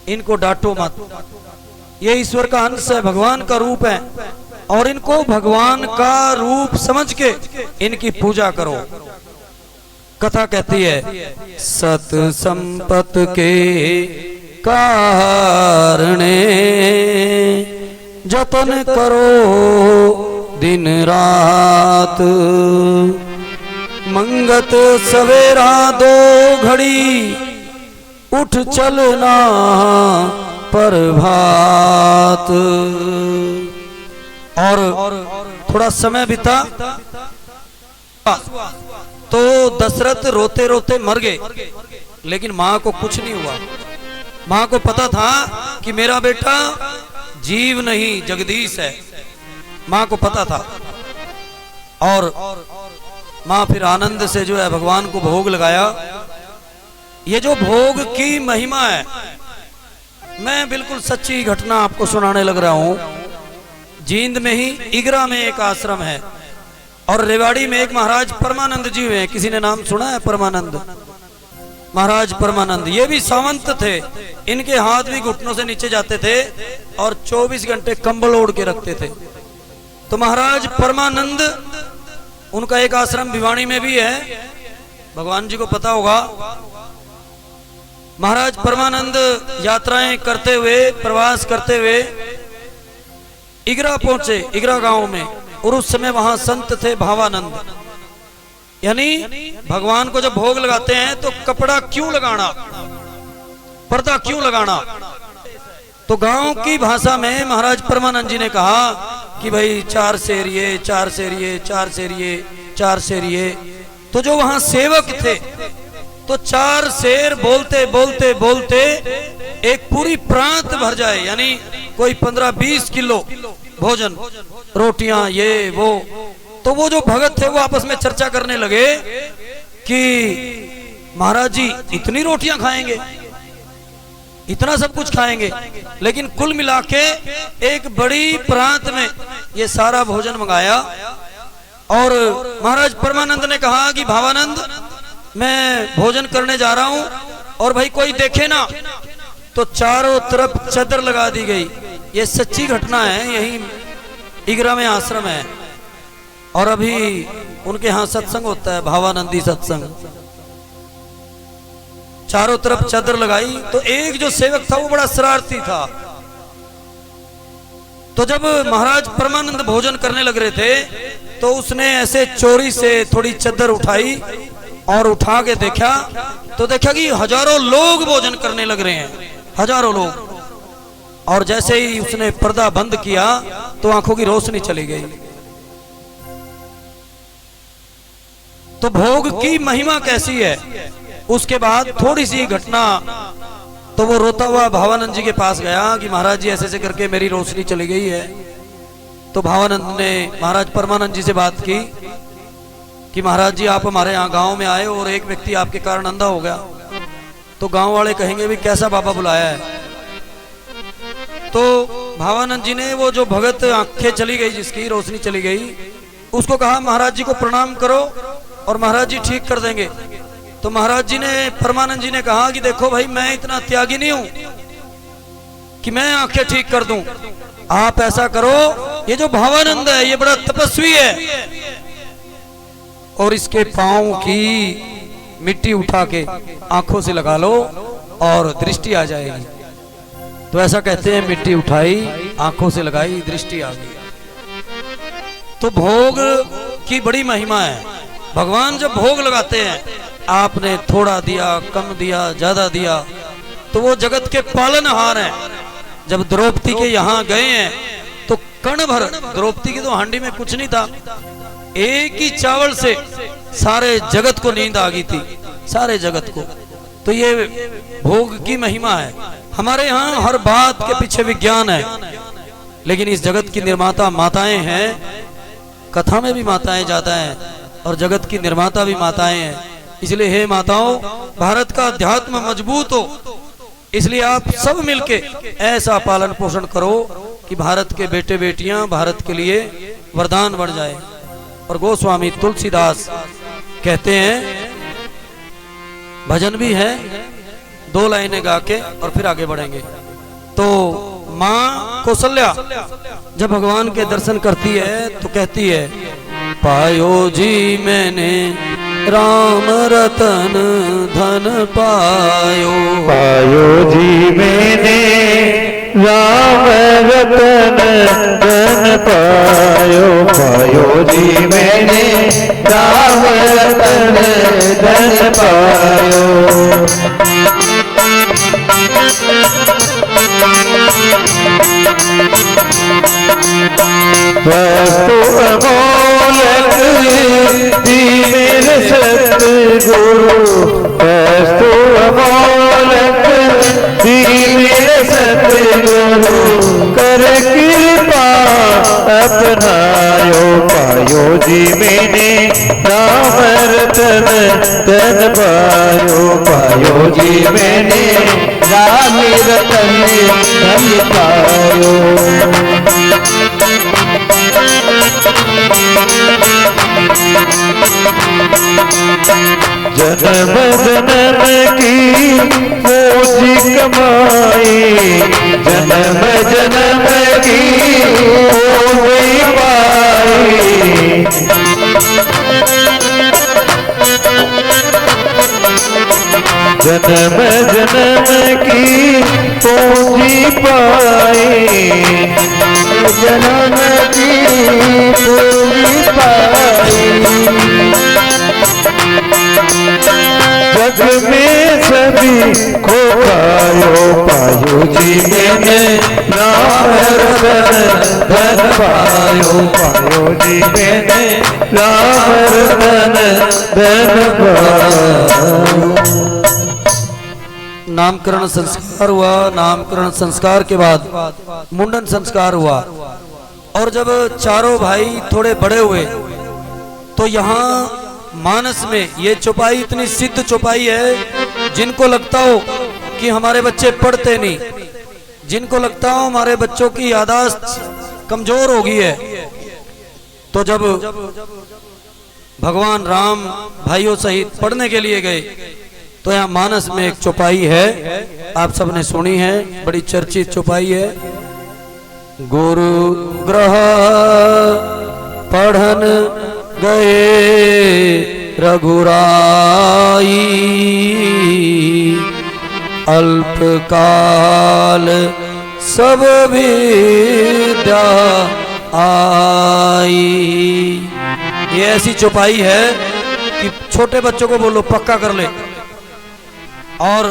इनको डांटो मत। ये ईश्वर का अंश है, भगवान का रूप है, और इनको भगवान का रूप समझ के इनकी पूजा करो। कथा कहती है, सत संपत के कारणे जतन करो दिन रात, मंगत सवेरा दो घड़ी उठ चलना प्रभात। और थोड़ा समय बीता तो दशरथ रोते रोते मर गए, लेकिन मां को कुछ नहीं हुआ। मां को पता था कि मेरा बेटा जीव नहीं जगदीश है, मां को पता था। और मां फिर आनंद से जो है भगवान को भोग लगाया। ये जो भोग की महिमा है, मैं बिल्कुल सच्ची घटना आपको सुनाने लग रहा हूं। जींद में ही इगरा में एक आश्रम है, और रेवाड़ी में एक महाराज परमानंद जी हुए। किसी ने नाम सुना है? परमानंद महाराज परमानंद। ये भी सावंत थे, इनके हाथ भी घुटनों से नीचे जाते थे और 24 घंटे कंबल ओढ़ के रखते थे। तो महाराज परमानंद, उनका एक आश्रम भिवानी में भी है, भगवान जी को पता होगा। महाराज परमानंद यात्राएं करते हुए, प्रवास करते हुए इगरा पहुंचे, इगरा गांव में। और उस समय वहां संत थे भावानंद। यानी भगवान को जब भोग लगाते हैं तो कपड़ा क्यों लगाना, पर्दा क्यों लगाना? तो गांव की भाषा में महाराज परमानंद जी ने कहा कि भाई 4 सेरिये 4 सेरिये 4 सेरिये 4 सेरिये। तो जो वहां सेवक थे तो 4 शेर बोलते बोलते बोलते एक पूरी प्रांत भर जाए, यानी कोई 15-20 किलो भोजन, रोटियां, ये वो। तो वो जो भगत थे वो आपस में चर्चा करने लगे कि महाराज जी इतनी रोटियां खाएंगे, इतना सब कुछ खाएंगे। लेकिन कुल मिला के एक बड़ी प्रांत में ये सारा भोजन मंगाया। और महाराज परमानंद ने कहा कि भावानंद, मैं भोजन करने जा रहा हूं, और भाई कोई देखे ना। तो चारों तरफ चादर लगा दी गई। ये सच्ची घटना है, यही इगरा में आश्रम है। और अभी उनके यहाँ सत्संग होता है, भावानंदी सत्संग। चारों तरफ चादर लगाई। तो एक जो सेवक था वो बड़ा शरारती था। तो जब महाराज परमानंद भोजन करने लग रहे थे तो उसने ऐसे चोरी से थोड़ी चादर उठाई और उठा के देखा, तो देखा कि हजारों लोग भोजन करने लग रहे हैं, हजारों लोग। और जैसे ही उसने पर्दा बंद किया तो आंखों की रोशनी चली गई। तो भोग की महिमा कैसी है। उसके बाद थोड़ी सी घटना, तो वो रोता हुआ भावानंद जी के पास गया कि महाराज जी ऐसे ऐसे करके मेरी रोशनी चली गई है। तो भावानंद ने महाराज परमानंद जी से बात की कि महाराज जी आप हमारे यहाँ गांव में आए और एक व्यक्ति आपके कारण अंधा हो गया। तो गांव वाले कहेंगे भी कैसा बाबा बुलाया है। तो भावानंद जी ने वो जो भगत आंखें चली गई, जिसकी रोशनी चली गई, उसको कहा महाराज जी को प्रणाम करो और महाराज जी ठीक कर देंगे। तो महाराज जी ने, परमानंद जी ने कहा कि देखो भाई, मैं इतना त्यागी नहीं हूं कि मैं आंखें ठीक कर दूं। आप ऐसा करो, ये जो भावानंद है ये बड़ा तपस्वी है, और इसके पांव की मिट्टी उठा के आंखों से लगा लो और दृष्टि आ जाएगी। तो ऐसा कहते हैं, मिट्टी उठाई, आंखों से लगाई, दृष्टि आ गई। तो भोग की बड़ी महिमा है। भगवान जब भोग लगाते हैं, आपने थोड़ा दिया, कम दिया, ज्यादा दिया, तो वो जगत के पालनहार हैं। जब द्रौपदी के यहाँ गए हैं तो कण भर, द्रौपदी की तो हांडी में कुछ नहीं था, एक ही चावल से सारे जगत को नींद आ गई थी, सारे जगत को। तो ये भोग की महिमा है। हमारे यहाँ हर बात के पीछे विज्ञान है, लेकिन इस जगत की निर्माता माताएं हैं। कथा में भी माताएं ज्यादा हैं और जगत की निर्माता भी माताएं हैं। इसलिए हे माताओं, भारत का अध्यात्म मजबूत हो, इसलिए आप सब मिलके ऐसा पालन पोषण करो कि भारत के बेटे बेटियां भारत के लिए वरदान बन जाए। और गोस्वामी तुलसीदास कहते हैं, भजन भी है, 2 लाइनें गा के और फिर आगे बढ़ेंगे। तो माँ कौशल्या जब भगवान के दर्शन करती है तो कहती है, पायो जी मैंने राम रतन धन पायो, पायो जी मैंने राम रतन धन पायो, पायो जी मैंने राम रतन धन पायो। वस्तु अमोलक दी मेरे सतगुरु, वस्तु अमोलक दी मेरे सतगुरु, कर कृपा अपनायो, पायो जी मैंने राम रतन धन पायो, पायो जी मैंने राम रतन धन पायो। जन्म जन्म की पूजी कमाई, जन्म जन्म की पूजी पाई, जन्म जन्म की पूजी पाई, जन्म की पूजी पाई। जग में सभी खो पायो, पायो जी मैंने राम रतन धन पायो, पायो जी मैंने राम रतन धन पायो। नामकरण संस्कार हुआ। नामकरण संस्कार के बाद मुंडन संस्कार हुआ। और जब चारों भाई थोड़े बड़े हुए तो यहाँ मानस में ये चौपाई इतनी सिद्ध चौपाई है, जिनको लगता हो कि हमारे बच्चे पढ़ते नहीं, जिनको लगता हो हमारे बच्चों की याददाश्त कमजोर हो गई है, तो जब भगवान राम भाइयों सहित पढ़ने के लिए गए तो यहाँ मानस में एक चौपाई है, आप सबने सुनी है, बड़ी चर्चित चौपाई है। गुरु ग्रह पढ़न गए रघुराई, अल्पकाल सब विद्या आई। ये ऐसी चौपाई है कि छोटे बच्चों को बोलो पक्का कर ले, और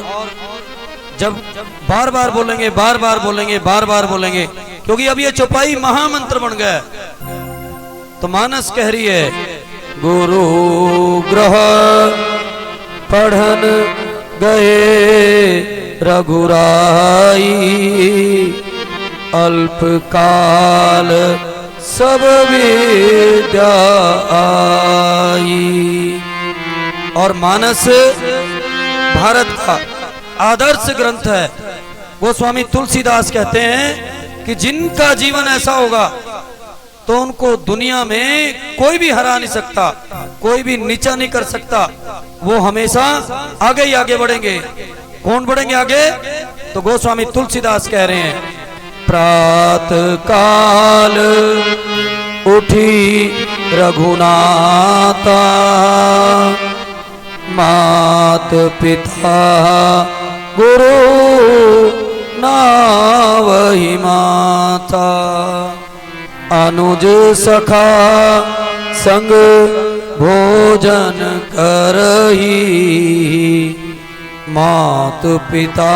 जब बार बार बोलेंगे, बार बार बोलेंगे, बार बार बोलेंगे, क्योंकि अब ये चौपाई महामंत्र बन गया है। तो मानस कह रही है, गुरु ग्रह पढ़न गए रघुराई, अल्पकाल सब विद्या आई। और मानस भारत का आदर्श ग्रंथ है। गोस्वामी तुलसीदास कहते हैं कि जिनका जीवन ऐसा होगा तो उनको दुनिया में कोई भी हरा नहीं सकता, कोई भी नीचा नहीं कर सकता, वो हमेशा आगे ही आगे बढ़ेंगे। कौन बढ़ेंगे आगे? तो गोस्वामी तुलसीदास कह रहे हैं, प्रातः काल उठी रघुनाथा, मात पिता गुरु नावहि माता, अनुज सखा संग भोजन करही, मात पिता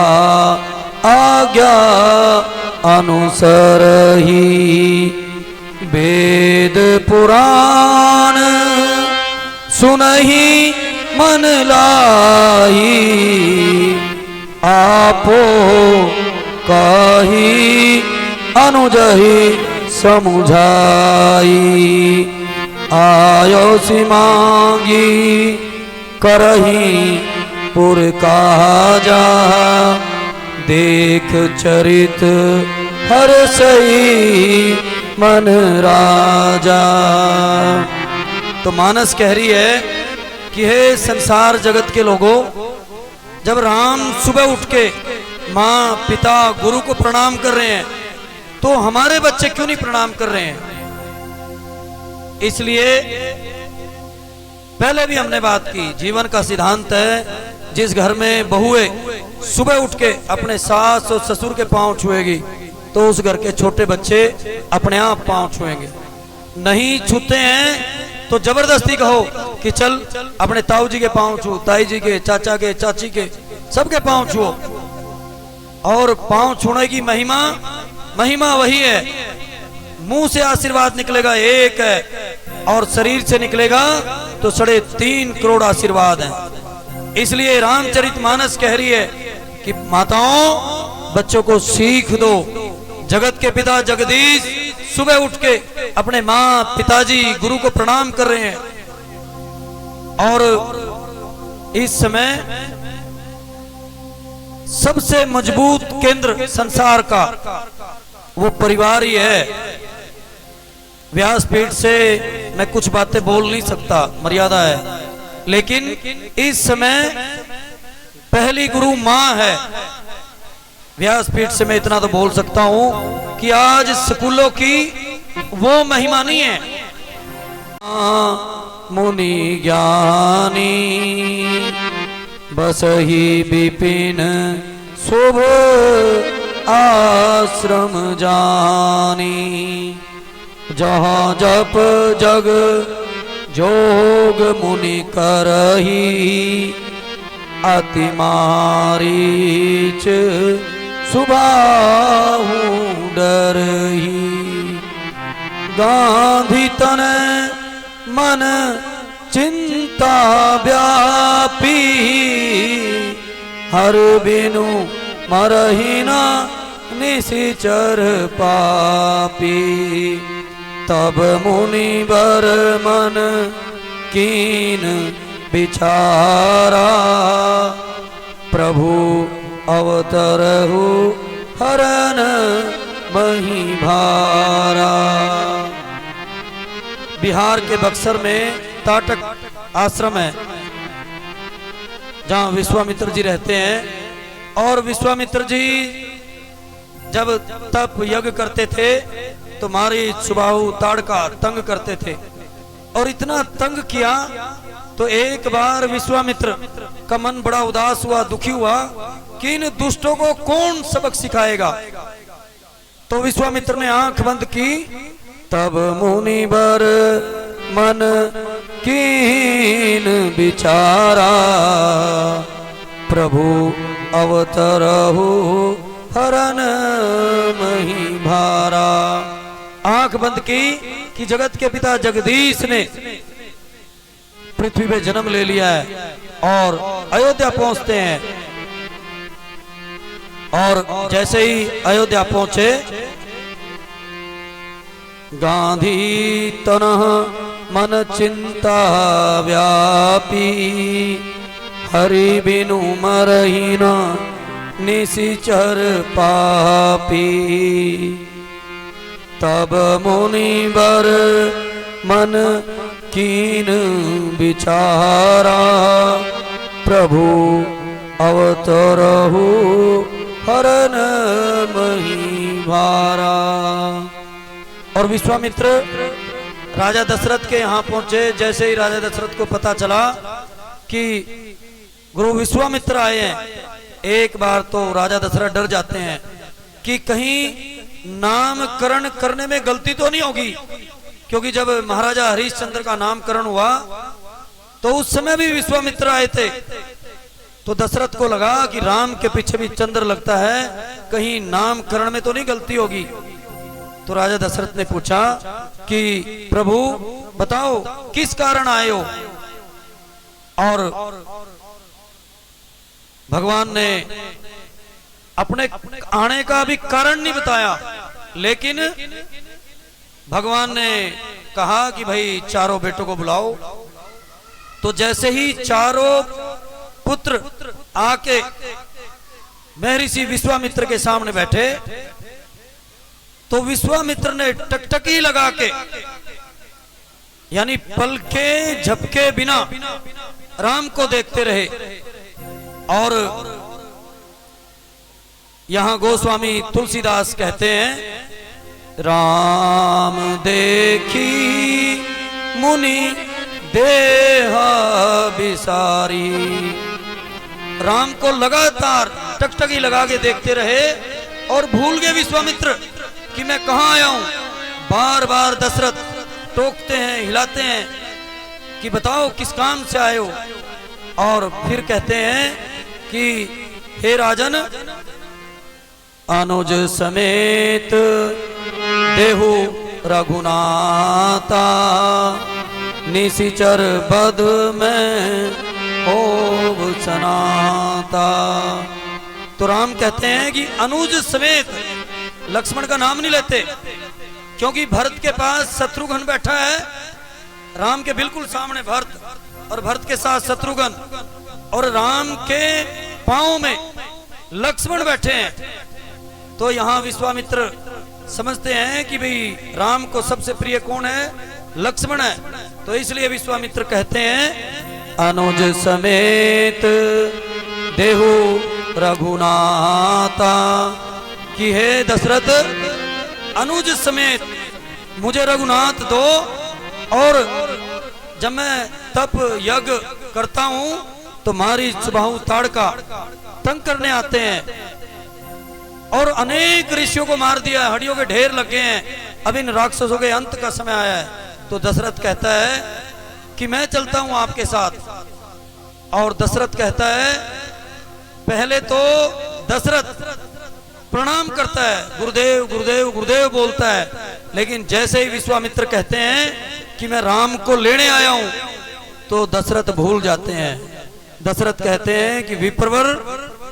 आज्ञा अनुसरही, वेद पुराण सुनहि मन लाई, आपो कही अनुजहि समुझाई, आयो सी मांगी करही पुर काजा, देख चरित हर सही मन राजा। तो मानस कह रही है कि हे संसार जगत के लोगों, जब राम सुबह उठ के माँ पिता गुरु को प्रणाम कर रहे हैं तो हमारे बच्चे क्यों नहीं प्रणाम कर रहे हैं? इसलिए पहले भी हमने बात की, जीवन का सिद्धांत है जिस घर में बहुएं सुबह उठ के अपने सास और ससुर के पांव छुएगी तो उस घर के छोटे बच्चे अपने आप पांव छुएंगे। नहीं छूते हैं तो जबरदस्ती कहो कि चल अपने ताऊ जी के पांव छू, ताई जी के, चाचा के, चाची के, सबके पांव छुओ। और पांव छूने की महिमा वही है, मुंह से आशीर्वाद निकलेगा एक है और शरीर से निकलेगा तो 3.5 करोड़ आशीर्वाद हैं। इसलिए रामचरितमानस कह रही है कि माताओं बच्चों को सीख दो। जगत के पिता जगदीश सुबह उठ के अपने माँ पिताजी गुरु को प्रणाम कर रहे हैं और इस समय सबसे मजबूत केंद्र संसार का वो परिवार ही है। व्यासपीठ से मैं कुछ बातें बोल नहीं सकता, मर्यादा है, लेकिन इस समय पहली गुरु मां है। व्यासपीठ से मैं इतना तो बोल सकता हूं कि आज स्कूलों की वो महिमा नहीं है। मुनि ज्ञानी बस ही विपिन शुभ आश्रम जानी, जहाँ जप जग जोग मुनि करही, अति मारीच सुबाहु डरही। गांधी तन मन चिंता व्यापी, हर बिनु मरही ना निशिचर पापी। तब मुनि बर मन कीन बिचारा, प्रभु अवतरहु हरन मही भारा। बिहार के बक्सर में ताटक आश्रम है जहाँ विश्वामित्र जी रहते हैं और विश्वामित्र जी जब तप यज्ञ करते थे तो मारी सुबाहु ताड़का तंग करते थे और इतना तंग किया तो एक बार विश्वामित्र का मन बड़ा उदास हुआ, दुखी हुआ कि इन दुष्टों को कौन सबक सिखाएगा। तो विश्वामित्र ने आंख बंद की, तब मुनि बर मन कीन बिचारा, प्रभु अवतरहु हरन मही भारा। आंख बंद की कि जगत के पिता जगदीश ने पृथ्वी पे जन्म ले लिया है और अयोध्या पहुंचते हैं। और जैसे ही अयोध्या पहुंचे, गांधी तनह मन चिंता व्यापी, हरि बिनु मरही ना निशिचर पापी। तब मुनि बर मन कीन बिचारा, प्रभु अवतरहु हरन मही भारा। और विश्वामित्र राजा दशरथ के यहाँ पहुंचे। जैसे ही राजा दशरथ को पता चला कि गुरु विश्वामित्र आए हैं, एक बार तो राजा दशरथ डर जाते हैं कि कहीं नामकरण करने में गलती तो नहीं होगी, क्योंकि जब महाराजा हरिश्चंद्र का नामकरण हुआ तो उस समय भी विश्वामित्र आए थे। तो दशरथ को लगा कि राम के पीछे भी चंद्र लगता है, कहीं नामकरण में तो नहीं गलती होगी। तो राजा दशरथ ने पूछा कि प्रभु बताओ किस कारण आए हो। और भगवान ने अपने आने का भी कारण नहीं बताया, लेकिन भगवान ने कहा कि भाई चारों बेटों को बुलाओ। तो जैसे ही चारों पुत्र आके महर्षि विश्वामित्र के सामने बैठे तो विश्वामित्र ने टकटकी लगा के, यानी पलके झपके बिना राम को देखते रहे और यहां गोस्वामी तुलसीदास कहते हैं, राम देखी मुनि देह बिसारी। राम को लगातार टकटकी लगा के देखते रहे और भूल गए विश्वामित्र कि मैं कहां आया हूं। बार बार दशरथ टोकते हैं, हिलाते हैं कि बताओ किस काम से आए हो। और फिर कहते हैं कि हे राजन, अनुज समेत देहु रघुनाथा, निशिचर बद में हो सनाता। तो राम कहते हैं कि अनुज समेत, लक्ष्मण का नाम नहीं लेते क्योंकि भरत के पास शत्रुघ्न बैठा है। राम के बिल्कुल सामने भरत और भरत के साथ शत्रुघ्न, और राम के पांव में लक्ष्मण बैठे हैं। तो यहां विश्वामित्र समझते हैं कि भाई राम को सबसे प्रिय कौन है, लक्ष्मण है। तो इसलिए विश्वामित्र कहते हैं, अनुज समेत देहु रघुनाथा, कि हे दशरथ, अनुज समेत मुझे रघुनाथ दो। और जब मैं तप यज्ञ करता हूं तो मारीच बाहु ताड़का तंग करने आते हैं और अनेक ऋषियों को मार दिया, हड्डियों के ढेर लगे हैं। अब इन राक्षसों के अंत का समय आया है। तो दशरथ कहता है कि मैं चलता हूं आपके साथ। और दशरथ कहता है, पहले तो दशरथ प्रणाम करता है, गुरुदेव गुरुदेव गुरुदेव बोलता है। लेकिन जैसे ही विश्वामित्र कहते हैं कि मैं राम को लेने आया हूं, तो दशरथ भूल जाते हैं। दशरथ कहते हैं कि विप्रवर,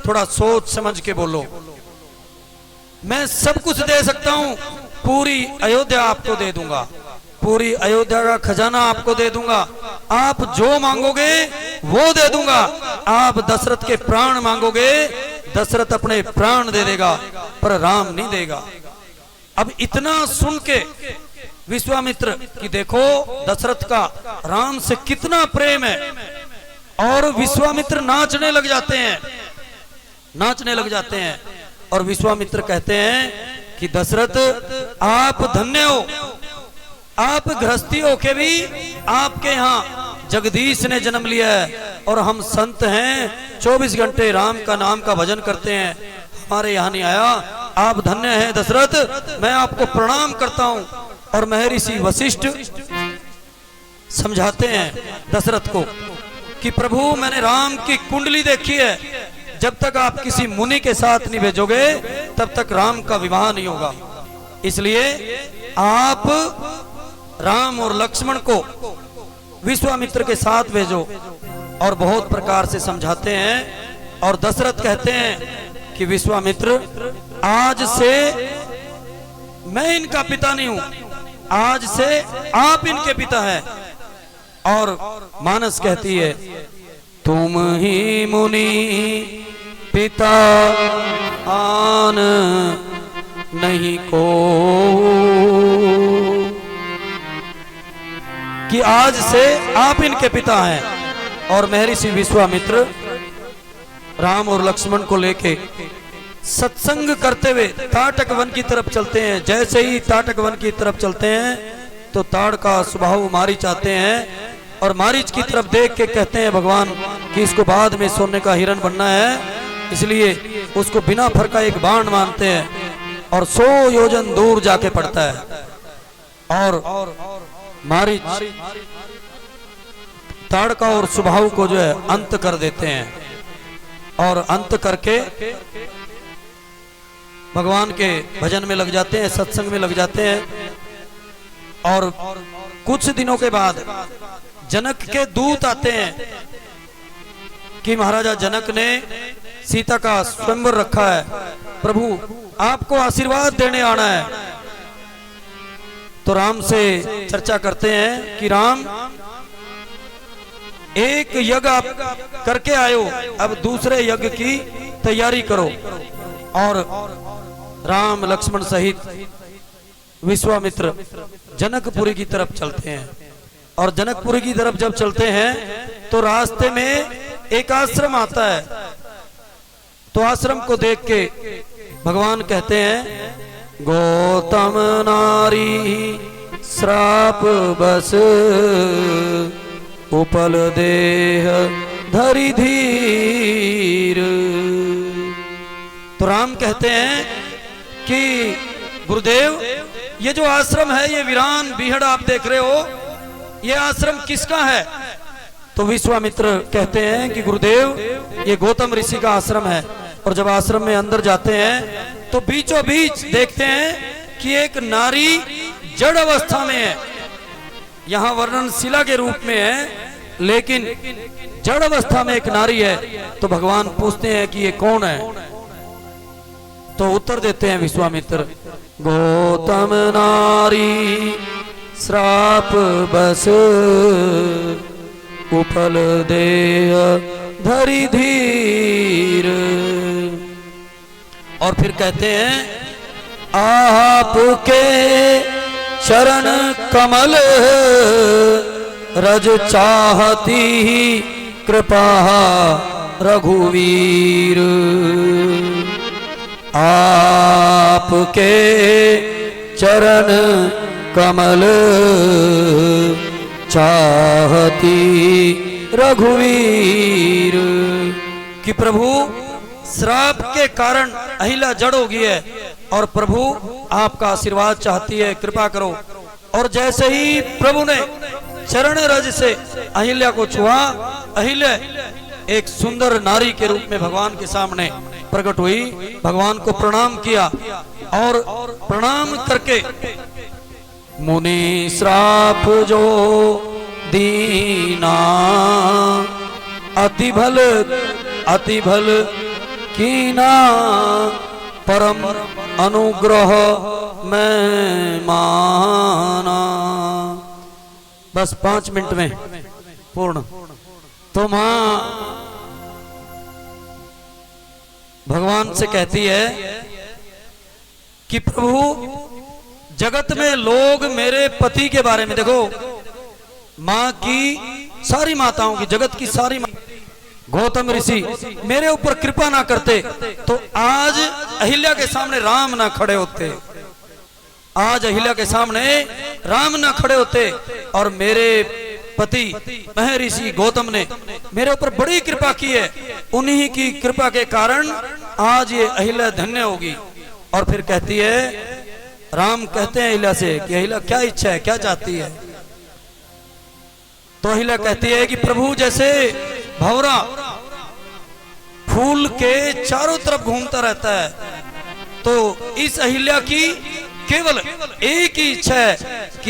थोड़ा सोच समझ के बोलो। मैं सब कुछ दे सकता हूं, पूरी अयोध्या आपको दे दूंगा, पूरी अयोध्या का खजाना आपको दे दूंगा, आप जो मांगोगे वो दे दूंगा। आप दशरथ के प्राण मांगोगे, दशरथ अपने प्राण दे देगा, पर राम नहीं देगा। अब इतना सुन के विश्वामित्र कि देखो दशरथ का राम से कितना प्रेम है, और विश्वामित्र नाचने लग जाते हैं, नाचने लग जाते हैं। और विश्वामित्र कहते हैं कि दशरथ आप धन्य हो, आप गृहस्थी होके भी आपके यहाँ जगदीश ने जन्म लिया है, और हम संत हैं, 24 घंटे राम का नाम का भजन करते हैं, हमारे यहाँ नहीं आया। आप धन्य हैं दशरथ, मैं आपको प्रणाम करता हूं। और महर्षि वशिष्ठ समझाते हैं दशरथ को कि प्रभु, मैंने राम की कुंडली देखी है, जब तक आप किसी मुनि के साथ नहीं भेजोगे तब तक राम का विवाह नहीं होगा। इसलिए आप राम और लक्ष्मण को विश्वामित्र के साथ भेजो। और बहुत प्रकार से समझाते हैं। और दशरथ कहते हैं कि विश्वामित्र, आज से मैं इनका पिता नहीं हूं, आज से आप इनके पिता हैं। और मानस कहती है, तुम ही मुनि पिता आन नहीं को, कि आज से आप इनके पिता हैं। और महर्षि विश्वामित्र राम और लक्ष्मण को लेके सत्संग करते हुए ताटक वन की तरफ चलते हैं। जैसे ही ताटक वन की तरफ चलते हैं तो ताड़ का स्वभाव मारीच आते हैं, और मारीच की तरफ देख के कहते हैं भगवान कि इसको बाद में सोने का हिरण बनना है, इसलिए उसको बिना फरका एक बाण मानते हैं और 100 योजन दूर जाके पड़ता है। और मारीच ताड़का और स्वभाव को जो है अंत कर देते हैं, और अंत करके भगवान के भजन में लग जाते हैं, सत्संग में लग जाते हैं। और कुछ दिनों के बाद जनक के दूत आते हैं कि महाराजा जनक ने सीता का स्वयंवर रखा है, प्रभु आपको आशीर्वाद देने आना है। तो राम से चर्चा करते हैं कि राम, एक यज्ञ आप करके आयो, अब दूसरे यज्ञ की तैयारी करो। और राम लक्ष्मण सहित विश्वामित्र जनकपुरी की तरफ चलते हैं। और जनकपुरी की तरफ जब चलते हैं तो रास्ते में एक आश्रम आता है, तो आश्रम को देख के भगवान कहते हैं, गौतम नारी श्राप बस उपल देह धरि धीर। तो राम कहते हैं कि गुरुदेव, ये जो आश्रम है, ये वीरान बीहड़ आप देख रहे हो, ये आश्रम किसका है? तो विश्वामित्र कहते हैं कि गुरुदेव, ये गौतम ऋषि का आश्रम है। और जब आश्रम में अंदर जाते हैं तो बीचों बीच देखते हैं कि एक नारी जड़ अवस्था में है। यहां वर्णन शिला के रूप में है, लेकिन जड़ अवस्था में एक नारी है। तो भगवान पूछते हैं कि ये कौन है? तो उत्तर देते हैं विश्वामित्र, गौतम नारी श्राप बस उपल देह धरि धीर। और फिर कहते हैं, आपके चरण कमल रज चाहती कृपा रघुवीर। आपके चरण कमल चाहती रघुवीर। कि प्रभु, श्राप के कारण अहिल्या जड़ हो गई है और प्रभु आपका आशीर्वाद चाहती है, कृपा करो। और जैसे ही प्रभु ने चरण रज से अहिल्या को छुआ, अहिल्या एक सुंदर नारी के रूप में भगवान के सामने प्रकट हुई, भगवान को प्रणाम किया और प्रणाम करके, मुनि श्राप जो दीना अति भल कीना, परम अनुग्रह में माना। बस 5 मिनट में पूर्ण। तो मां भगवान से कहती है कि प्रभु, जगत में लोग मेरे पति के बारे में, देखो मां की, सारी माताओं की, जगत की सारी गौतम ऋषि मेरे ऊपर कृपा ना करते तो आज अहिल्या के सामने राम ना खड़े होते, आज अहिल्या के सामने राम ना खड़े होते। और मेरे पति महर्षि गौतम ने मेरे ऊपर बड़ी कृपा की है, उन्हीं की कृपा के कारण आज ये अहिल्या धन्य होगी। और फिर कहती है, राम कहते हैं अहिल्या से कि अहिल्या क्या इच्छा है, क्या चाहती है? तो अहिल्या कहती है कि प्रभु, जैसे भंवरा फूल के चारों तरफ घूमता रहता है, तो इस अहिल्या की केवल एक ही इच्छा है कि